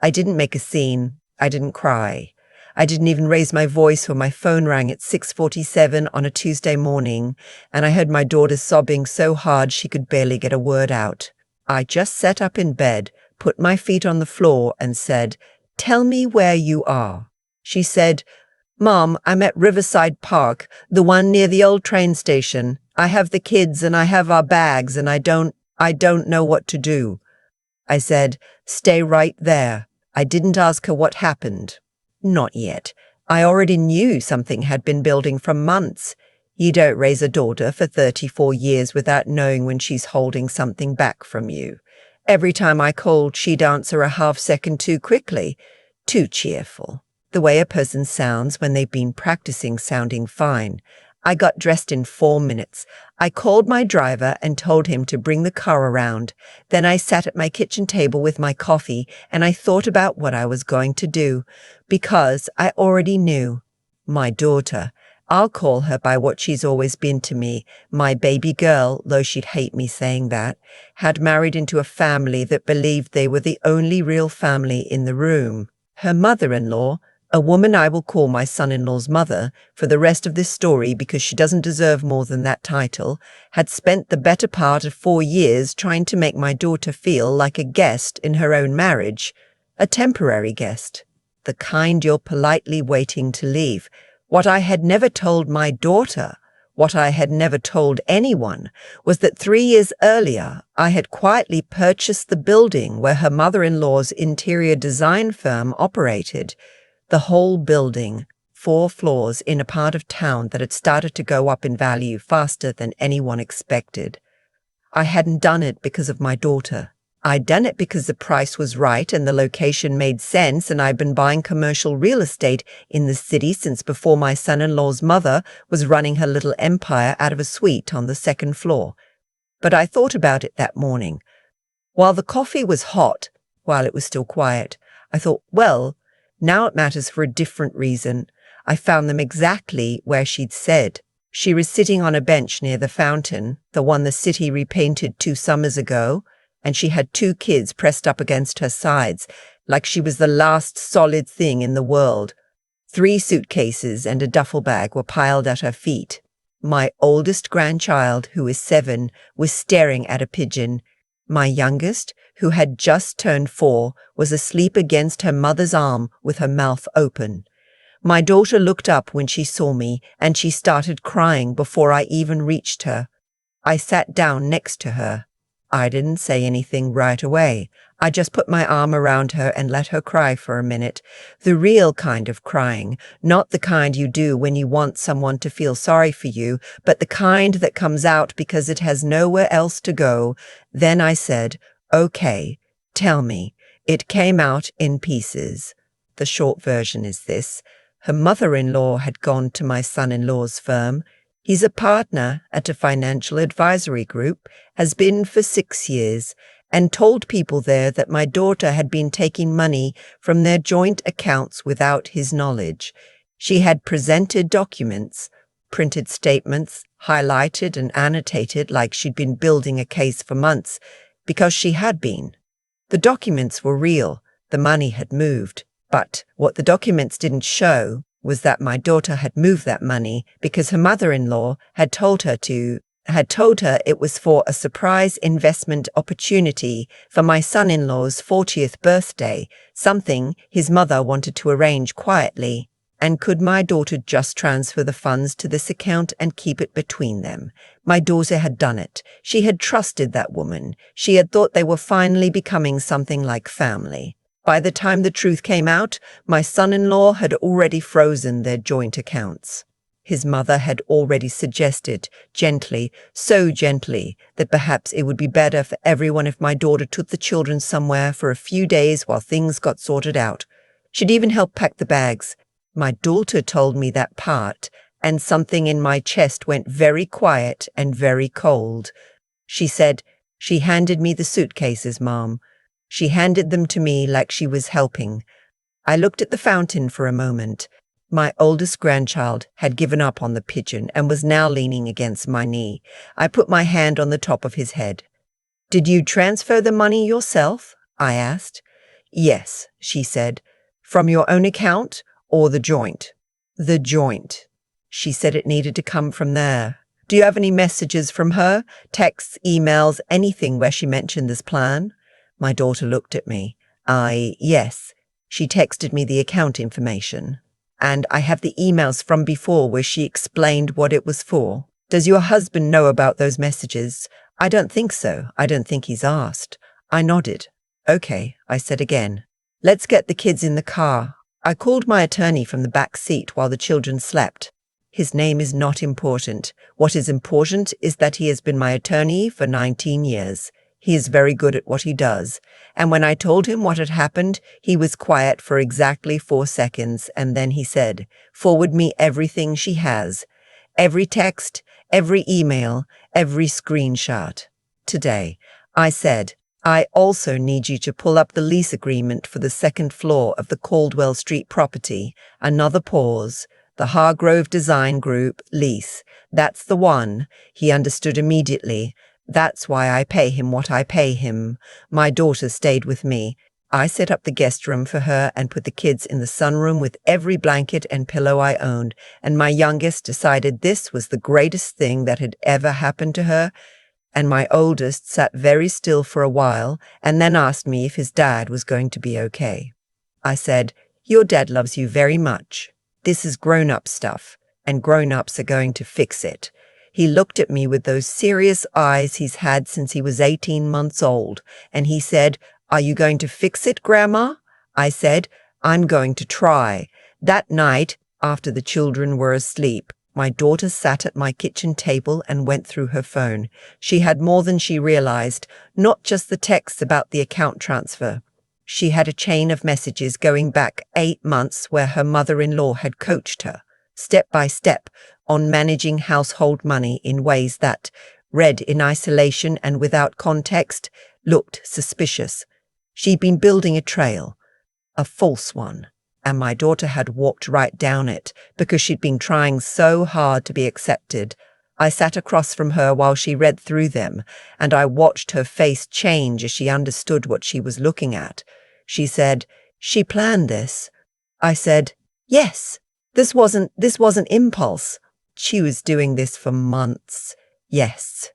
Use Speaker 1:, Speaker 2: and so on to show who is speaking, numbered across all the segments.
Speaker 1: I didn't make a scene. I didn't cry. I didn't even raise my voice when my phone rang at 6:47 on a Tuesday morning, and I heard my daughter sobbing so hard she could barely get a word out. I just sat up in bed, put my feet on the floor, and said, "Tell me where you are." She said, "Mom, I'm at Riverside Park, the one near the old train station. I have the kids and I have our bags and I don't know what to do." I said, "Stay right there." I didn't ask her what happened. Not yet. I already knew something had been building for months. You don't raise a daughter for 34 years without knowing when she's holding something back from you. Every time I called, she'd answer a half second too quickly, too cheerful. The way a person sounds when they've been practicing sounding fine. I got dressed in 4 minutes. I called my driver and told him to bring the car around. Then I sat at my kitchen table with my coffee and I thought about what I was going to do, because I already knew. My daughter. I'll call her by what she's always been to me. My baby girl, though she'd hate me saying that, had married into a family that believed they were the only real family in the room. Her mother-in-law, a woman I will call my son-in-law's mother for the rest of this story because she doesn't deserve more than that title, had spent the better part of 4 years trying to make my daughter feel like a guest in her own marriage, a temporary guest, the kind you're politely waiting to leave. What I had never told my daughter, what I had never told anyone, was that 3 years earlier I had quietly purchased the building where her mother-in-law's interior design firm operated. The whole building, 4 floors in a part of town that had started to go up in value faster than anyone expected. I hadn't done it because of my daughter. I'd done it because the price was right and the location made sense, and I'd been buying commercial real estate in the city since before my son-in-law's mother was running her little empire out of a suite on the 2nd floor. But I thought about it that morning. While the coffee was hot, while it was still quiet, I thought, well, now it matters for a different reason. I found them exactly where she'd said. She was sitting on a bench near the fountain, the one the city repainted 2 summers ago, and she had 2 kids pressed up against her sides, like she was the last solid thing in the world. 3 suitcases and a duffel bag were piled at her feet. My oldest grandchild, who is 7, was staring at a pigeon. My youngest, who had just turned 4, was asleep against her mother's arm with her mouth open. My daughter looked up when she saw me, and she started crying before I even reached her. I sat down next to her. I didn't say anything right away. I just put my arm around her and let her cry for a minute. The real kind of crying, not the kind you do when you want someone to feel sorry for you, but the kind that comes out because it has nowhere else to go. Then I said, "Okay, tell me." It came out in pieces. The short version is this. Her mother-in-law had gone to my son-in-law's firm. He's a partner at a financial advisory group, has been for 6 years, and told people there that my daughter had been taking money from their joint accounts without his knowledge. She had presented documents, printed statements, highlighted and annotated like she'd been building a case for months, because she had been. The documents were real, the money had moved, but what the documents didn't show was that my daughter had moved that money because her mother-in-law had told her it was for a surprise investment opportunity for my son-in-law's 40th birthday, something his mother wanted to arrange quietly. And could my daughter just transfer the funds to this account and keep it between them? My daughter had done it. She had trusted that woman. She had thought they were finally becoming something like family. By the time the truth came out, my son-in-law had already frozen their joint accounts. His mother had already suggested, gently, so gently, that perhaps it would be better for everyone if my daughter took the children somewhere for a few days while things got sorted out. She'd even help pack the bags. My daughter told me that part, and something in my chest went very quiet and very cold. She said, "She handed me the suitcases, Mom. She handed them to me like she was helping." I looked at the fountain for a moment. My oldest grandchild had given up on the pigeon and was now leaning against my knee. I put my hand on the top of his head. "Did you transfer the money yourself?" I asked. Yes, she said. From your own account or the joint? The joint. She said it needed to come from there. Do you have any messages from her? Texts, emails, anything where she mentioned this plan? My daughter looked at me. Yes. She texted me the account information. And I have the emails from before where she explained what it was for. Does your husband know about those messages? I don't think so. I don't think he's asked. I nodded. Okay, I said again. Let's get the kids in the car. I called my attorney from the back seat while the children slept. His name is not important. What is important is that he has been my attorney for 19 years. He is very good at what he does. And when I told him what had happened, he was quiet for exactly 4 seconds, and then he said, "Forward me everything she has. Every text, every email, every screenshot." Today, I said, "I also need you to pull up the lease agreement for the second floor of the Caldwell Street property." Another pause. The Hargrove Design Group lease. That's the one. He understood immediately. That's why I pay him what I pay him. My daughter stayed with me. I set up the guest room for her and put the kids in the sunroom with every blanket and pillow I owned, and my youngest decided this was the greatest thing that had ever happened to her, and my oldest sat very still for a while and then asked me if his dad was going to be okay. I said, "Your dad loves you very much. This is grown-up stuff, and grown-ups are going to fix it." He looked at me with those serious eyes he's had since he was 18 months old, and he said, "Are you going to fix it, Grandma?" I said, "I'm going to try." That night, after the children were asleep, my daughter sat at my kitchen table and went through her phone. She had more than she realized, not just the texts about the account transfer. She had a chain of messages going back 8 months where her mother-in-law had coached her, step by step, on managing household money in ways that, read in isolation and without context, looked suspicious. She'd been building a trail, a false one, and my daughter had walked right down it because she'd been trying so hard to be accepted. I sat across from her while she read through them, and I watched her face change as she understood what she was looking at. She said, "She planned this." I said, "Yes, this wasn't impulse. She was doing this for months." Yes.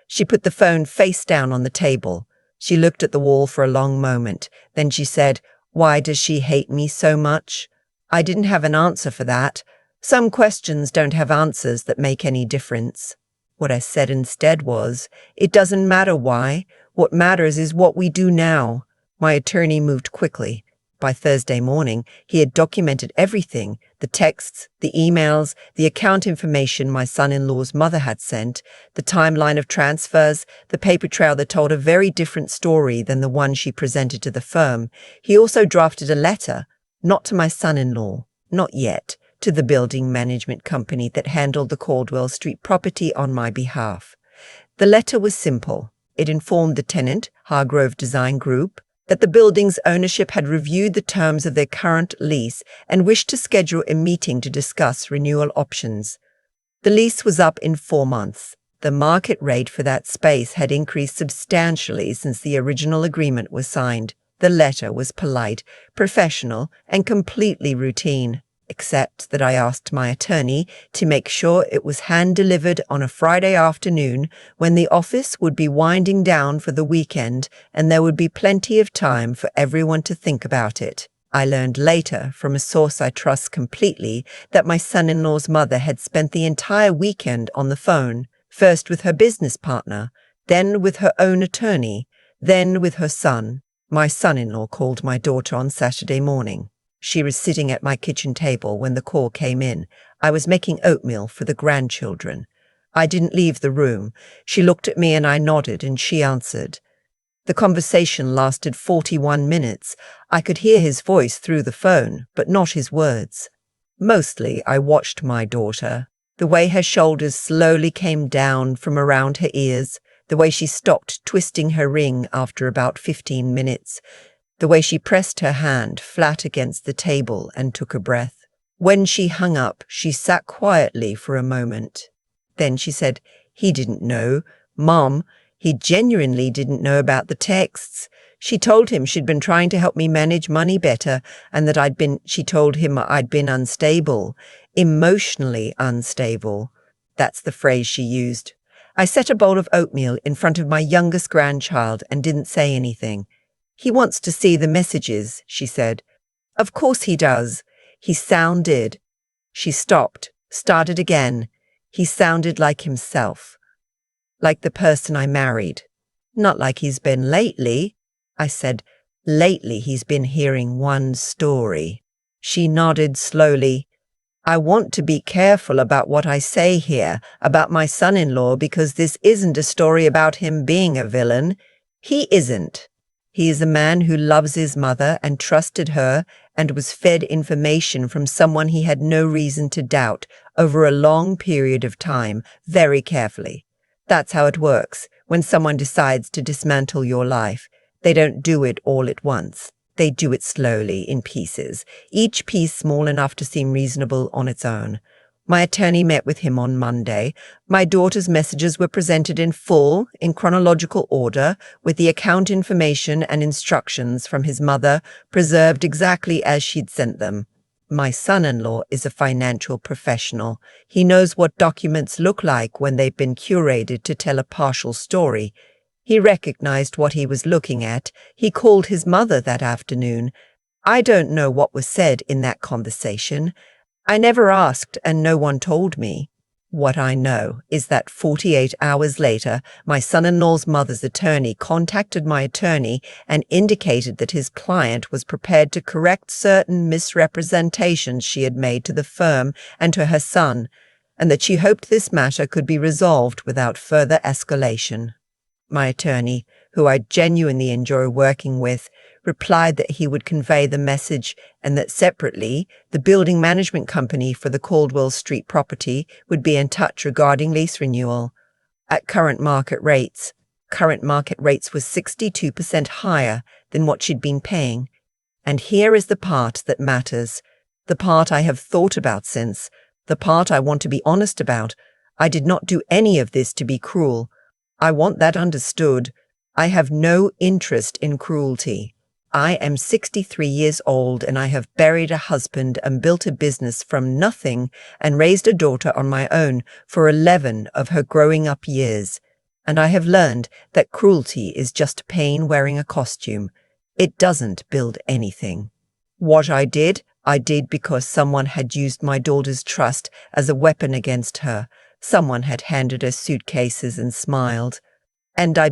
Speaker 1: She put the phone face down on the table. She looked at the wall for a long moment. Then she said, "Why does she hate me so much?" I didn't have an answer for that. Some questions don't have answers that make any difference. What I said instead was, "It doesn't matter why. What matters is what we do now." My attorney moved quickly. By Thursday morning, he had documented everything, the texts, the emails, the account information my son-in-law's mother had sent, the timeline of transfers, the paper trail that told a very different story than the one she presented to the firm. He also drafted a letter, not to my son-in-law, not yet, to the building management company that handled the Caldwell Street property on my behalf. The letter was simple. It informed the tenant, Hargrove Design Group, that the building's ownership had reviewed the terms of their current lease and wished to schedule a meeting to discuss renewal options. The lease was up in 4 months. The market rate for that space had increased substantially since the original agreement was signed. The letter was polite, professional, and completely routine, except that I asked my attorney to make sure it was hand-delivered on a Friday afternoon when the office would be winding down for the weekend and there would be plenty of time for everyone to think about it. I learned later, from a source I trust completely, that my son-in-law's mother had spent the entire weekend on the phone, first with her business partner, then with her own attorney, then with her son. My son-in-law called my daughter on Saturday morning. She was sitting at my kitchen table when the call came in. I was making oatmeal for the grandchildren. I didn't leave the room. She looked at me and I nodded and she answered. The conversation lasted 41 minutes. I could hear his voice through the phone, but not his words. Mostly I watched my daughter, the way her shoulders slowly came down from around her ears, the way she stopped twisting her ring after about 15 minutes, the way she pressed her hand flat against the table and took a breath. When she hung up, she sat quietly for a moment. Then she said, "He didn't know. Mom, he genuinely didn't know about the texts." She told him she'd been trying to help me manage money better and that she told him I'd been unstable, emotionally unstable. That's the phrase she used. I set a bowl of oatmeal in front of my youngest grandchild and didn't say anything. He wants to see the messages, she said. Of course he does. He sounded. She stopped, started again. He sounded like himself. Like the person I married. Not like he's been lately. I said, lately he's been hearing one story. She nodded slowly. I want to be careful about what I say here about my son-in-law because this isn't a story about him being a villain. He isn't. He is a man who loves his mother and trusted her and was fed information from someone he had no reason to doubt over a long period of time, very carefully. That's how it works when someone decides to dismantle your life. They don't do it all at once. They do it slowly, in pieces, each piece small enough to seem reasonable on its own. My attorney met with him on Monday. My daughter's messages were presented in full, in chronological order, with the account information and instructions from his mother preserved exactly as she'd sent them. My son-in-law is a financial professional. He knows what documents look like when they've been curated to tell a partial story. He recognized what he was looking at. He called his mother that afternoon. I don't know what was said in that conversation. I never asked and no one told me. What I know is that 48 hours later, my son-in-law's mother's attorney contacted my attorney and indicated that his client was prepared to correct certain misrepresentations she had made to the firm and to her son, and that she hoped this matter could be resolved without further escalation. My attorney, who I genuinely enjoy working with, replied that he would convey the message and that separately, the building management company for the Caldwell Street property would be in touch regarding lease renewal. At current market rates was 62% higher than what she'd been paying. And here is the part that matters, the part I have thought about since, the part I want to be honest about. I did not do any of this to be cruel. I want that understood. I have no interest in cruelty. I am 63 years old and I have buried a husband and built a business from nothing and raised a daughter on my own for 11 of her growing up years. And I have learned that cruelty is just pain wearing a costume. It doesn't build anything. What I did because someone had used my daughter's trust as a weapon against her. Someone had handed her suitcases and smiled. And I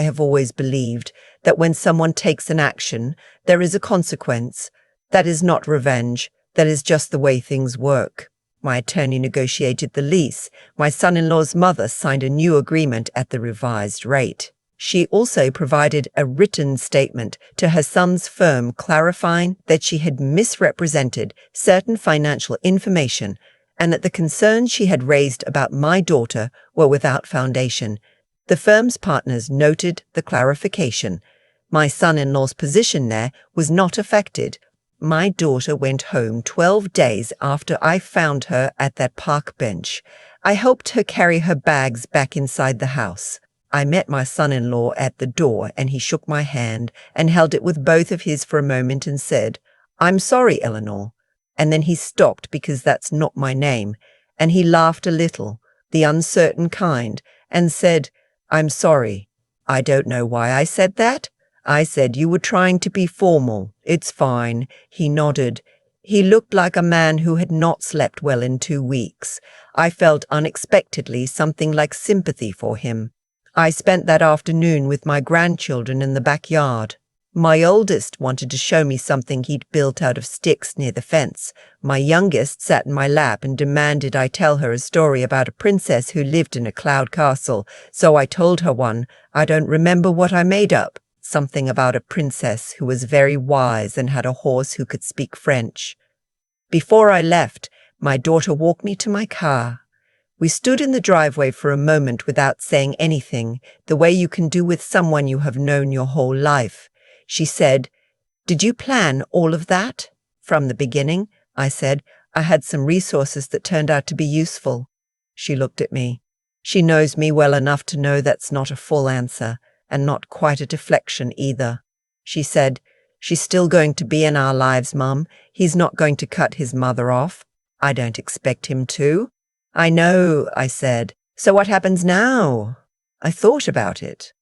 Speaker 1: have always believed, that when someone takes an action, there is a consequence. That is not revenge. That is just the way things work. My attorney negotiated the lease. My son-in-law's mother signed a new agreement at the revised rate. She also provided a written statement to her son's firm clarifying that she had misrepresented certain financial information and that the concerns she had raised about my daughter were without foundation. The firm's partners noted the clarification. My son-in-law's position there was not affected. My daughter went home 12 days after I found her at that park bench. I helped her carry her bags back inside the house. I met my son-in-law at the door and he shook my hand and held it with both of his for a moment and said, "I'm sorry, Eleanor." And then he stopped because that's not my name, and he laughed a little, the uncertain kind, and said, "I'm sorry. I don't know why I said that. I said you were trying to be formal. It's fine." He nodded. He looked like a man who had not slept well in 2 weeks. I felt unexpectedly something like sympathy for him. I spent that afternoon with my grandchildren in the backyard. My oldest wanted to show me something he'd built out of sticks near the fence. My youngest sat in my lap and demanded I tell her a story about a princess who lived in a cloud castle, so I told her one. I don't remember what I made up. Something about a princess who was very wise and had a horse who could speak French. Before I left, my daughter walked me to my car. We stood in the driveway for a moment without saying anything, the way you can do with someone you have known your whole life. She said, "Did you plan all of that?" "From the beginning," I said. "I had some resources that turned out to be useful." She looked at me. She knows me well enough to know that's not a full answer, and not quite a deflection either. She said, "She's still going to be in our lives, Mum. He's not going to cut his mother off. I don't expect him to." "I know," I said. "So what happens now?" I thought about it.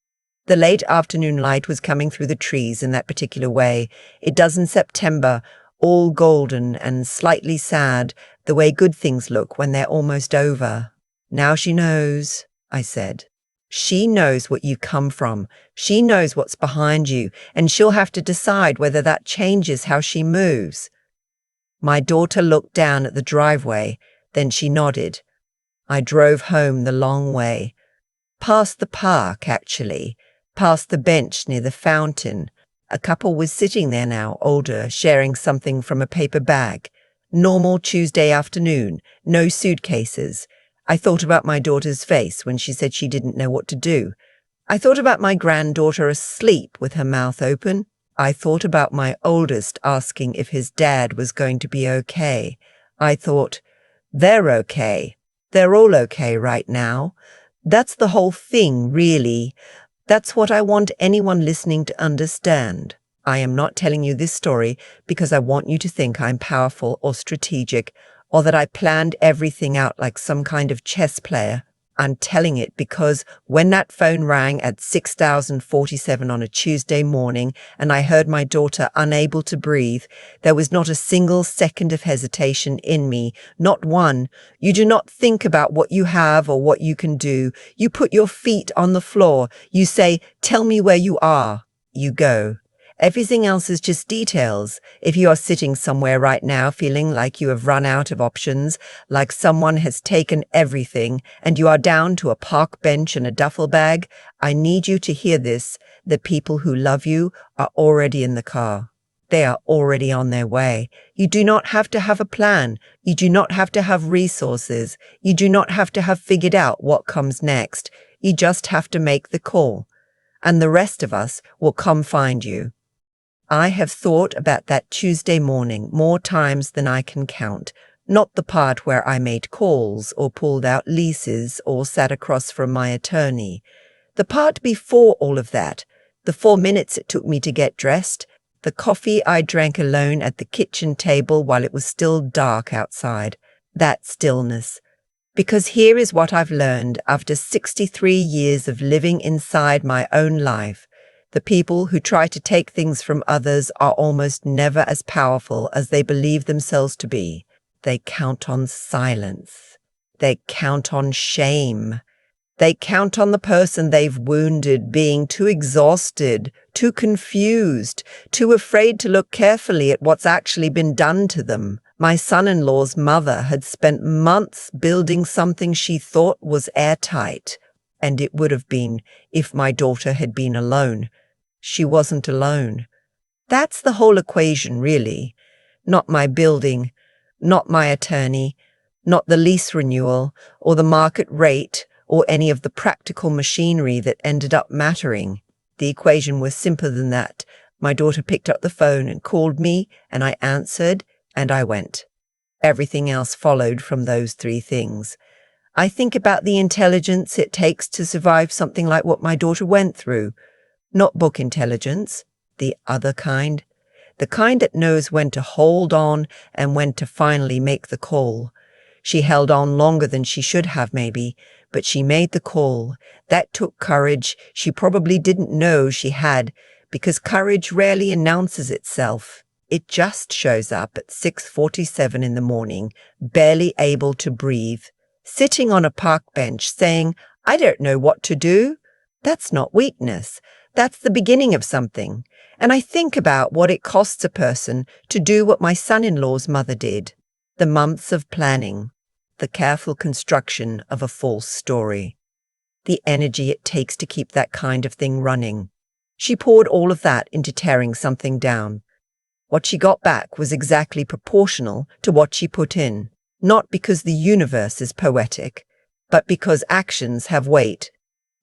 Speaker 1: The late afternoon light was coming through the trees in that particular way. It does in September, all golden and slightly sad, the way good things look when they're almost over. "Now she knows," I said. "She knows what you've come from. She knows what's behind you, and she'll have to decide whether that changes how she moves." My daughter looked down at the driveway, then she nodded. I drove home the long way. Past the park, actually. Past the bench near the fountain. A couple was sitting there now, older, sharing something from a paper bag. Normal Tuesday afternoon, no suitcases. I thought about my daughter's face when she said she didn't know what to do. I thought about my granddaughter asleep with her mouth open. I thought about my oldest asking if his dad was going to be okay. I thought, they're okay. They're all okay right now. That's the whole thing, really. That's what I want anyone listening to understand. I am not telling you this story because I want you to think I'm powerful or strategic, or that I planned everything out like some kind of chess player. I'm telling it because when that phone rang at 6,047 on a Tuesday morning and I heard my daughter unable to breathe, there was not a single second of hesitation in me, not one. You do not think about what you have or what you can do. You put your feet on the floor. You say, "Tell me where you are." You go. Everything else is just details. If you are sitting somewhere right now feeling like you have run out of options, like someone has taken everything, and you are down to a park bench and a duffel bag, I need you to hear this. The people who love you are already in the car. They are already on their way. You do not have to have a plan. You do not have to have resources. You do not have to have figured out what comes next. You just have to make the call. And the rest of us will come find you. I have thought about that Tuesday morning more times than I can count, not the part where I made calls or pulled out leases or sat across from my attorney. The part before all of that, the 4 minutes it took me to get dressed, the coffee I drank alone at the kitchen table while it was still dark outside, that stillness. Because here is what I've learned after 63 years of living inside my own life. The people who try to take things from others are almost never as powerful as they believe themselves to be. They count on silence. They count on shame. They count on the person they've wounded being too exhausted, too confused, too afraid to look carefully at what's actually been done to them. My son-in-law's mother had spent months building something she thought was airtight, and it would have been if my daughter had been alone. She wasn't alone. That's the whole equation, really. Not my building, not my attorney, not the lease renewal, or the market rate, or any of the practical machinery that ended up mattering. The equation was simpler than that. My daughter picked up the phone and called me, and I answered, and I went. Everything else followed from those 3 things. I think about the intelligence it takes to survive something like what my daughter went through. Not book intelligence, the other kind. The kind that knows when to hold on and when to finally make the call. She held on longer than she should have, maybe, but she made the call. That took courage she probably didn't know she had, because courage rarely announces itself. It just shows up at 6:47 in the morning, barely able to breathe, sitting on a park bench saying, "I don't know what to do." That's not weakness. That's the beginning of something. And I think about what it costs a person to do what my son-in-law's mother did. The months of planning, the careful construction of a false story, the energy it takes to keep that kind of thing running. She poured all of that into tearing something down. What she got back was exactly proportional to what she put in, not because the universe is poetic, but because actions have weight.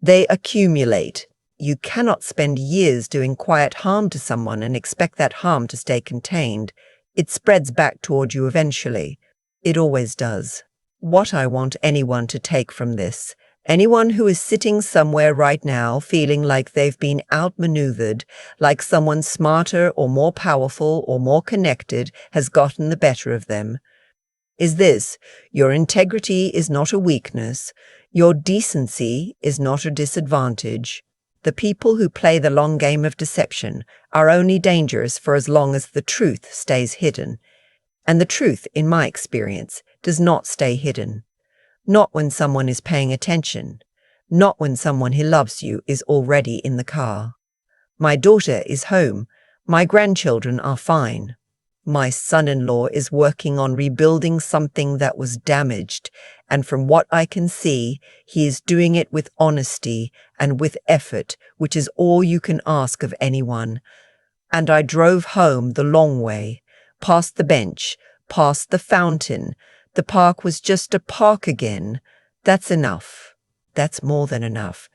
Speaker 1: They accumulate. You cannot spend years doing quiet harm to someone and expect that harm to stay contained. It spreads back toward you eventually. It always does. What I want anyone to take from this, Anyone who is sitting somewhere right now feeling like they've been outmaneuvered, like someone smarter or more powerful or more connected has gotten the better of them, is this: your integrity is not a weakness, your decency is not a disadvantage. The people who play the long game of deception are only dangerous for as long as the truth stays hidden. And the truth, in my experience, does not stay hidden. Not when someone is paying attention. Not when someone who loves you is already in the car. My daughter is home. My grandchildren are fine. My son-in-law is working on rebuilding something that was damaged, and from what I can see, he is doing it with honesty and with effort, which is all you can ask of anyone. And I drove home the long way, past the bench, past the fountain. The park was just a park again. That's enough. That's more than enough.